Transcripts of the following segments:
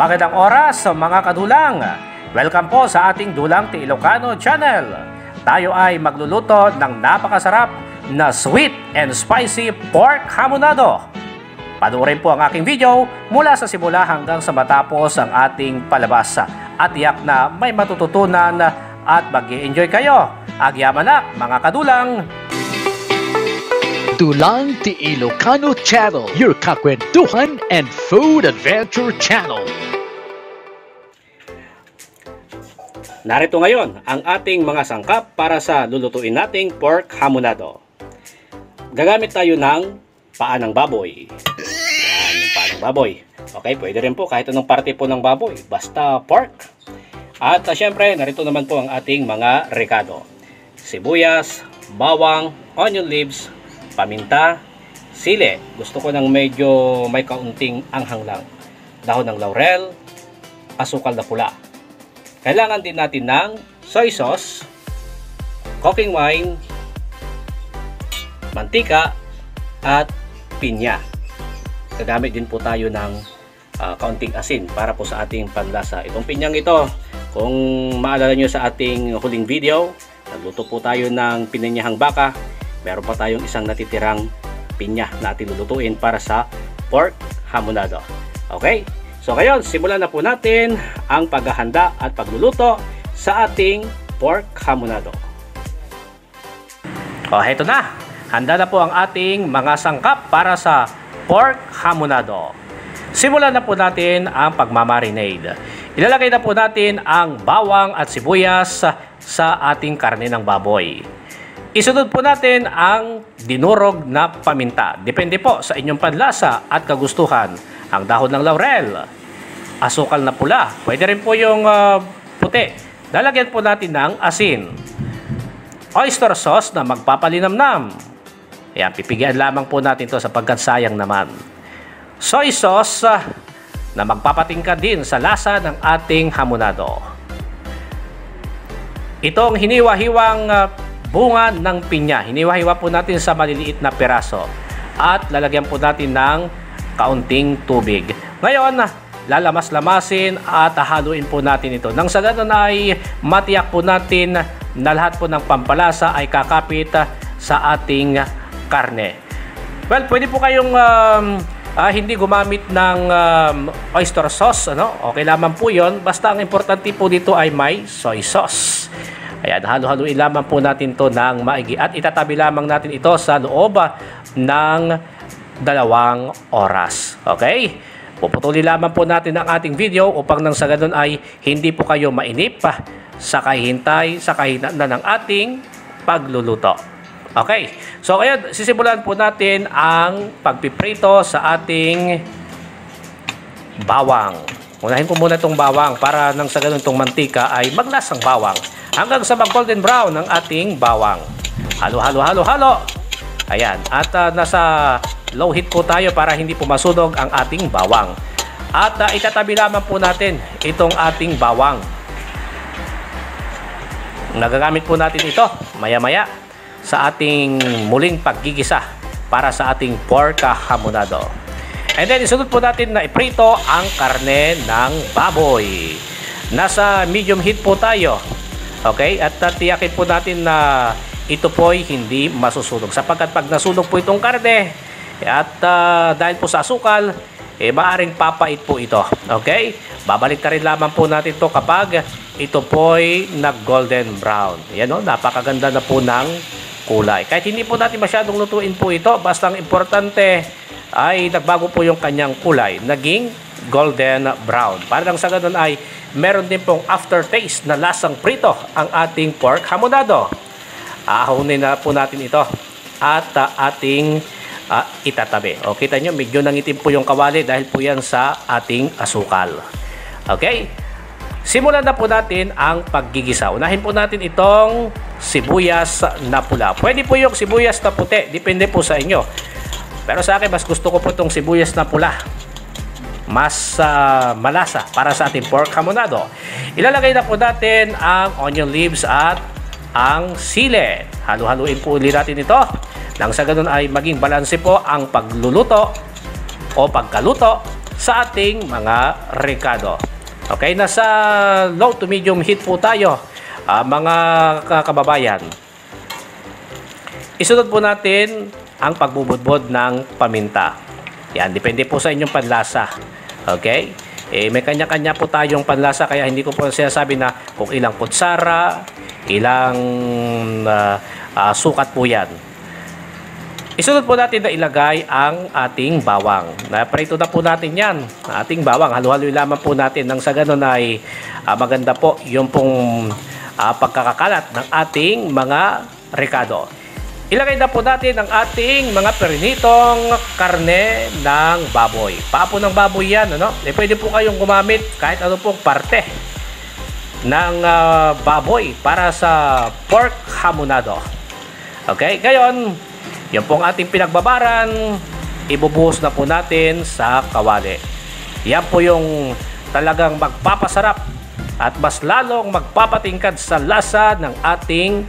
Magandang oras mga kadulang. Welcome po sa ating Dulang Ti Ilocano channel. Tayo ay magluluto ng napakasarap na sweet and spicy pork hamonado. Panoorin po ang aking video mula sa simula hanggang sa matapos ang ating palabas. At tiyak na may matututunan at mag-i-enjoy kayo. Agyamanak mga kadulang! Dulang Ti Ilocano Channel, your kakwentuhan and food adventure channel. Narito ngayon ang ating mga sangkap para sa lulutuin nating pork hamonado. Gagamit tayo ng paa ng baboy. Yan, yung paa ng baboy. Okay, pwede rin po kahit anong parte po ng baboy, basta pork. At syempre, narito naman po ang ating mga rekado. Sibuyas, bawang, onion leaves, paminta, sili. Gusto ko ng medyo may kaunting anghang lang. Dahon ng laurel, asukal na pula. Kailangan din natin ng soy sauce, cooking wine, mantika, at pinya. Gagamit din po tayo ng kaunting asin para po sa ating panlasa. Itong pinyang ito, kung maalala nyo sa ating huling video, nagluto po tayo ng pininyahang baka. Meron pa tayong isang natitirang pinya na ating lulutuin para sa pork hamonado. Okay? So ngayon, simulan na po natin ang paghahanda at pagluluto sa ating pork hamonado. Heto na. Handa na po ang ating mga sangkap para sa pork hamonado. Simulan na po natin ang pagmamarinade. Ilalagay na po natin ang bawang at sibuyas sa ating karne ng baboy. Isunod po natin ang dinurog na paminta. Depende po sa inyong panlasa at kagustuhan. Ang dahon ng laurel, asukal na pula, pwede rin po yung puti. Lalagyan po natin ng asin. Oyster sauce na magpapalinamnam. Ayan, pipigyan lamang po natin to sapagkat sayang naman. Soy sauce na magpapatingkad din sa lasa ng ating hamonado. Itong hiniwa-hiwang bunga ng pinya. Hiniwa-hiwa po natin sa maliliit na piraso. At lalagyan po natin ng kaunting tubig. Ngayon, lalamas-lamasin at haluin po natin ito. Nang sa ganun ay matiyak po natin na lahat po ng pampalasa ay kakapit sa ating karne. Well, pwede po kayong hindi gumamit ng oyster sauce. Okay lamang po yun. Basta ang importante po dito ay may soy sauce. Ayan, halo-haluin lamang po natin to ng maigi at itatabi lamang natin ito sa loob ng 2 oras. Okay? Puputulin lamang po natin ang ating video upang nang sa ganun ay hindi po kayo mainip sa kahihintay, sa kahinaan ng ating pagluluto. Okay? So, ngayon, sisimulan po natin ang pagpiprito sa ating bawang. Unahin po muna itong bawang para nang sa ganun itong mantika ay maglasang bawang. Hanggang sa mag-golden brown ang ating bawang. Halo, halo, halo, halo. Ayan. At nasa low heat po tayo para hindi po masunog ang ating bawang. At itatabi lamang po natin itong ating bawang. Nagagamit po natin ito maya-maya sa ating muling paggigisa para sa ating pork hamonado. And then isunod po natin na iprito ang karne ng baboy. Nasa medium heat po tayo. Okay? At tiyakin po natin na ito po ay hindi masusunog. Sapagkat pag nasunog po itong karne at dahil po sa asukal, maaaring papait po ito. Okay? Babalik ka rin lamang po natin ito kapag ito po ay nag-golden brown. Yan o, napakaganda na po ng kulay. Kahit hindi po natin masyadong lutuin po ito, basta ang importante ay nagbago po yung kanyang kulay. Naging golden brown. Para lang sa ganun ay meron din pong aftertaste na lasang prito ang ating pork hamonado. Ahunin na po natin ito at ating itatabi. O, kita nyo, medyo nangitim po yung kawali dahil po yan sa ating asukal. Okay? Simulan na po natin ang paggigisa. Unahin po natin itong sibuyas na pula. Pwede po yung sibuyas na puti. Depende po sa inyo. Pero sa akin, mas gusto ko po itong sibuyas na pula. Mas malasa para sa ating pork hamonado. Ilalagay na po natin ang onion leaves at ang sili. Halo-haluin po ulit natin ito. Nang sa ganun ay maging balanse po ang pagluluto o pagkaluto sa ating mga rekado. Okay, nasa low to medium heat po tayo, mga kababayan. Isunod po natin ang pagbubudbod ng paminta. Yan, depende po sa inyong panlasa. Okay? May kanya-kanya po tayong panlasa, kaya hindi ko po sinasabi na kung ilang kutsara, ilang sukat po yan. Isunod po natin na ilagay ang ating bawang. Naprito na po natin yan. Ating bawang, halo-halo lamang po natin. Nang sa ganun ay maganda po yung pong pagkakakalat ng ating mga rekado. Ilagay na po natin ang ating mga perinitong karne ng baboy. Paa po ng baboy yan. Ano? Pwede po kayong gumamit kahit ano pong parte ng baboy para sa pork hamonado. Okay? Ngayon, yung pong ating pinagbabaran, ibubuhos na po natin sa kawali. Yan po yung talagang magpapasarap at mas lalong magpapatingkad sa lasa ng ating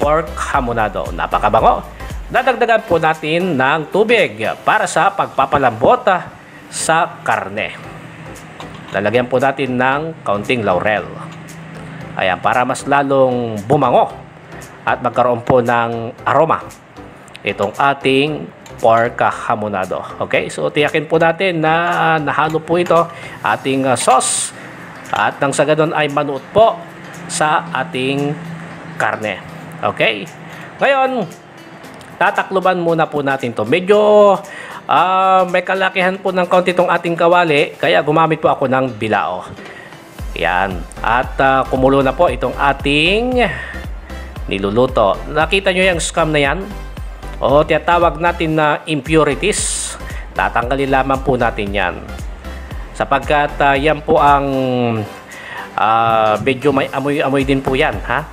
pork hamonado. Napakabango. Dadagdagan po natin ng tubig para sa pagpapalambot sa karne. Lalagyan po natin ng kaunting laurel. Ayan, para mas lalong bumango at magkaroon po ng aroma itong ating pork hamonado. Okay, so tiyakin po natin na nahalo po ito ating sauce at nang sa ganun ay manuot po sa ating karne. Okay, ngayon tatakluban muna po natin to. Medyo may kalakihan po ng kaunti itong ating kawali, kaya gumamit po ako ng bilao. Yan, at kumulo na po itong ating niluluto. Nakita nyo yung scum na yan? O tinatawag natin na impurities. Tatanggalin lamang po natin yan. Sapagkat yan po ang medyo may amoy-amoy din po yan. Ha?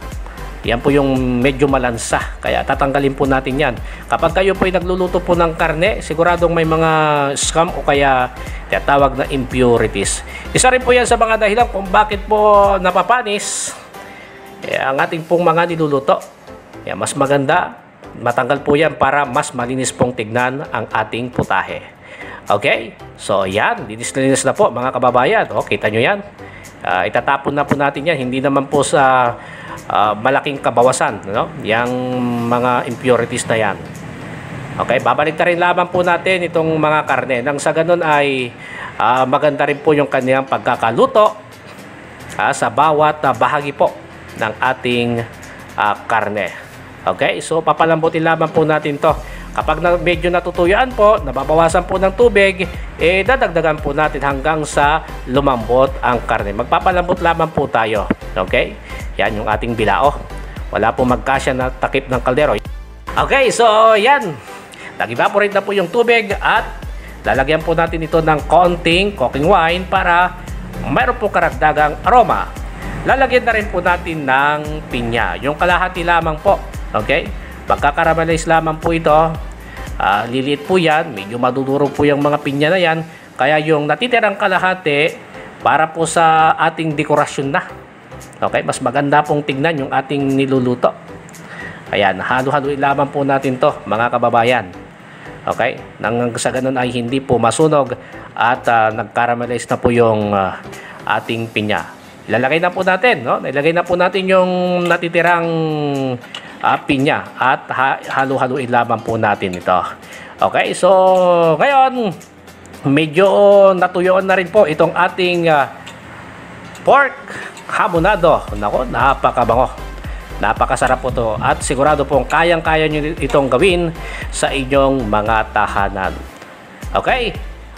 Yan po yung medyo malansa. Kaya tatanggalin po natin yan. Kapag kayo po ay nagluluto po ng karne, siguradong may mga scum o kaya tinatawag na impurities. Isa rin po yan sa mga dahilan kung bakit po napapanis ang ating pong mga niluluto. Yan, mas maganda matanggal po yan para mas malinis pong tignan ang ating putahe. Okay? So, yan. Linis na po mga kababayan. O, kita nyo yan. Itatapon na po natin yan. Hindi naman po sa malaking kabawasan. No? Yang mga impurities na yan. Okay? Babalik na rin lamang po natin itong mga karne. Nang sa ganun ay maganda rin po yung kanyang pagkakaluto sa bawat bahagi po ng ating karne. Okay, so papalambutin lamang po natin to. Kapag medyo natutuyuan po, nababawasan po ng tubig, dadagdagan po natin hanggang sa lumambot ang karne. Magpapalambot lamang po tayo. Okay, yan yung ating bilao. Wala po magkasya na takip ng kaldero. Okay, so yan. Nag-evaporate na po yung tubig at lalagyan po natin ito ng konting cooking wine para mayroon po karagdagang aroma. Lalagyan na rin po natin ng pinya. Yung kalahati lamang po. Okay? Pagkakaramelize lamang po ito, liliit po yan, medyo madudurog po yung mga pinya na yan, kaya yung natitirang kalahati para po sa ating dekorasyon na. Okay? Mas maganda pong tignan yung ating niluluto. Ayan, halo-haloin lamang po natin to mga kababayan. Okay? Nang sa ganun ay hindi po masunog at nagkaramelize na po yung ating pinya. Ilalagay na po natin, no? Ilalagay na po natin yung natitirang pinya at halo-haloin lamang po natin ito. Okay, so ngayon medyo natuyoon na rin po itong ating pork hamonado. Nako, napakabango. Napakasarap po to at sigurado pong kayang-kaya nyo itong gawin sa inyong mga tahanan. Okay,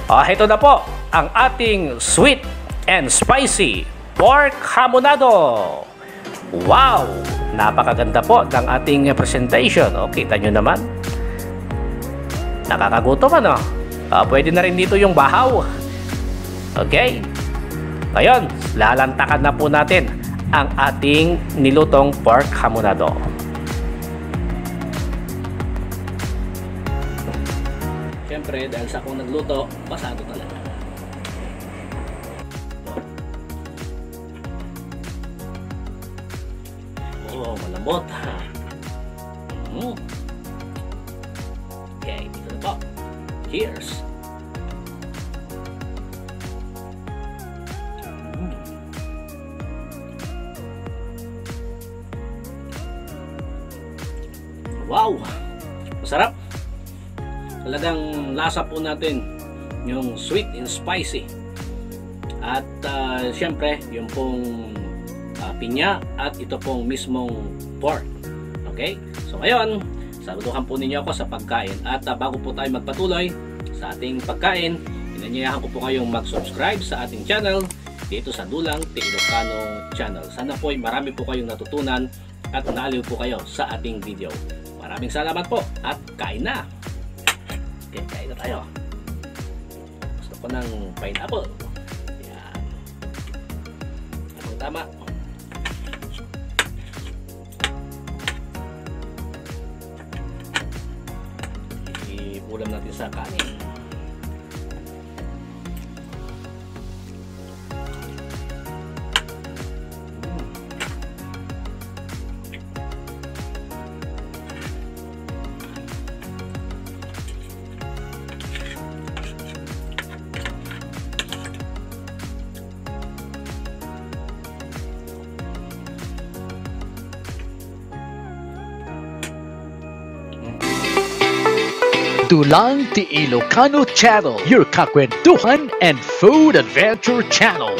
ito na po ang ating sweet and spicy pork hamonado. Wow! Napakaganda po ng ating presentation. O, kita nyo naman. Nakakagutom ano? Pwede na rin dito yung bahaw. Okay? Ngayon, lalantakan na po natin ang ating nilutong pork hamonado. Siyempre, dahil sa akong nagluto, pasado talaga. Oh, malambot. Okay, dito na po. Cheers! Wow! Masarap! Talagang lasa po natin yung sweet and spicy. At syempre, yung pong pinya at ito pong mismong pork. Okay? So ngayon, saluduhan po ninyo ako sa pagkain. At bago po tayo magpatuloy sa ating pagkain, inanyayahan ko po kayong mag-subscribe sa ating channel dito sa Dulang T. Ilocano Channel. Sana po ay marami po kayong natutunan at naaliw po kayo sa ating video. Maraming salamat po at kain na! Okay, kain na tayo. Gusto ko ng pineapple. Yan. Tama. Iulam natin sa kanin. Dulang T. Ilocano Channel, your kakwentuhan and food adventure channel.